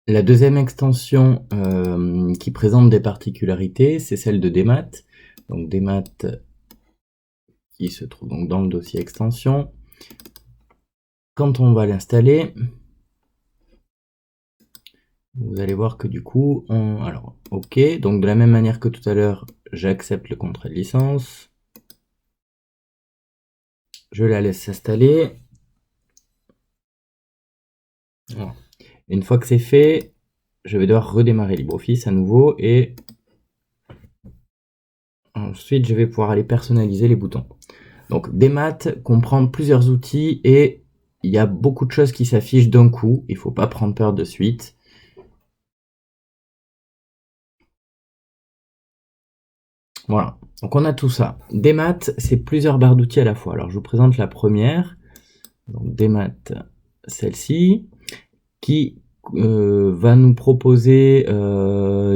La deuxième extension qui présente des particularités, c'est celle de Demat. Donc Demat qui se trouve donc dans le dossier extension. Quand on va l'installer, vous allez voir que du coup, alors OK, donc de la même manière que tout à l'heure, j'accepte le contrat de licence. Je la laisse s'installer. Voilà. Une fois que c'est fait, je vais devoir redémarrer LibreOffice à nouveau et ensuite je vais pouvoir aller personnaliser les boutons. Donc Demat comprend plusieurs outils et il y a beaucoup de choses qui s'affichent d'un coup, il ne faut pas prendre peur de suite. Voilà, donc on a tout ça. Demat, c'est plusieurs barres d'outils à la fois. Alors je vous présente la première, donc Demat, celle-ci, qui va nous proposer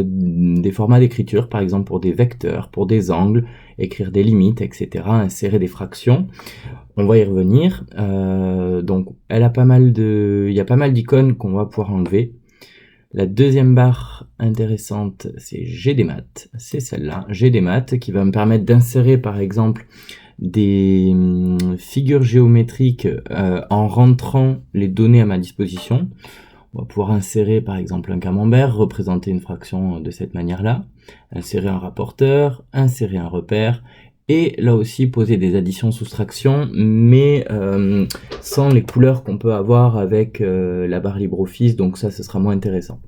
des formats d'écriture, par exemple pour des vecteurs, pour des angles, écrire des limites, etc., insérer des fractions. On va y revenir. Donc, il y a pas mal d'icônes qu'on va pouvoir enlever. La deuxième barre intéressante, c'est GDmat. C'est celle-là, GDmat, qui va me permettre d'insérer, par exemple, des figures géométriques en rentrant les données à ma disposition. On va pouvoir insérer par exemple un camembert, représenter une fraction de cette manière-là, insérer un rapporteur, insérer un repère, et là aussi poser des additions-soustractions, mais sans les couleurs qu'on peut avoir avec la barre LibreOffice, donc ça ce sera moins intéressant.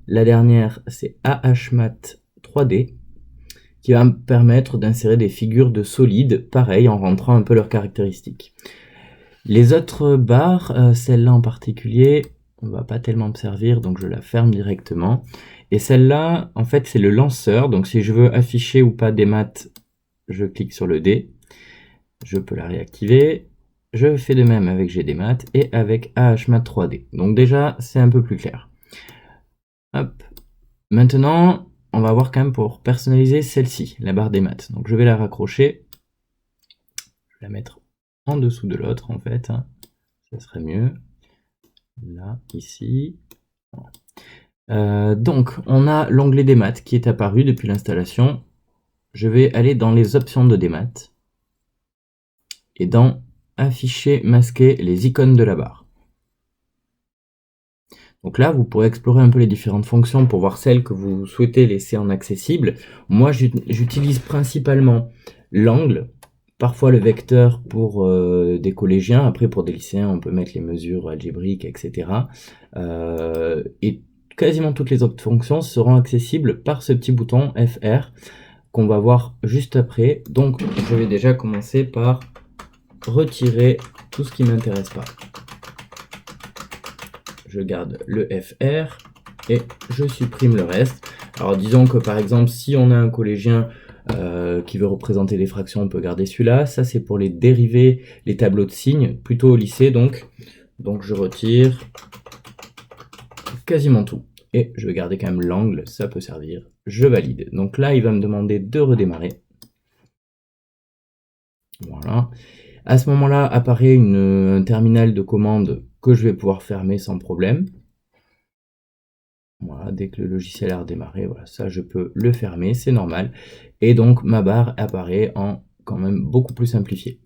La dernière, c'est AHMAT 3D, qui va me permettre d'insérer des figures de solides, pareil, en rentrant un peu leurs caractéristiques. Les autres barres, celle-là en particulier, on va pas tellement me servir, donc je la ferme directement. Et celle-là, en fait, c'est le lanceur, donc si je veux afficher ou pas des maths, je clique sur le D, je peux la réactiver. Je fais de même avec GDmat et avec AHMAT 3D. Donc déjà, c'est un peu plus clair. Hop. Maintenant, on va voir quand même pour personnaliser celle-ci, la barre des maths. Donc je vais la raccrocher, je vais la mettre en dessous de l'autre en fait, hein. Ça serait mieux. Là, ici. Donc, on a l'onglet des maths qui est apparu depuis l'installation. Je vais aller dans les options de Demat et dans afficher, masquer les icônes de la barre. Donc là, vous pourrez explorer un peu les différentes fonctions pour voir celles que vous souhaitez laisser en accessible. Moi, j'utilise principalement l'angle, parfois le vecteur pour des collégiens. Après, pour des lycéens, on peut mettre les mesures algébriques, etc. Et quasiment toutes les autres fonctions seront accessibles par ce petit bouton FR qu'on va voir juste après. Donc, je vais déjà commencer par retirer tout ce qui m'intéresse pas. Je garde le FR et je supprime le reste. Alors disons que par exemple si on a un collégien qui veut représenter des fractions, on peut garder celui-là. Ça c'est pour les dérivés, les tableaux de signes, plutôt au lycée donc. Donc je retire quasiment tout. Et je vais garder quand même l'angle, ça peut servir. Je valide. Donc là il va me demander de redémarrer. Voilà. À ce moment-là apparaît un terminal de commande que je vais pouvoir fermer sans problème. Voilà, dès que le logiciel a redémarré, voilà, ça je peux le fermer, c'est normal. Et donc ma barre apparaît en quand même beaucoup plus simplifiée.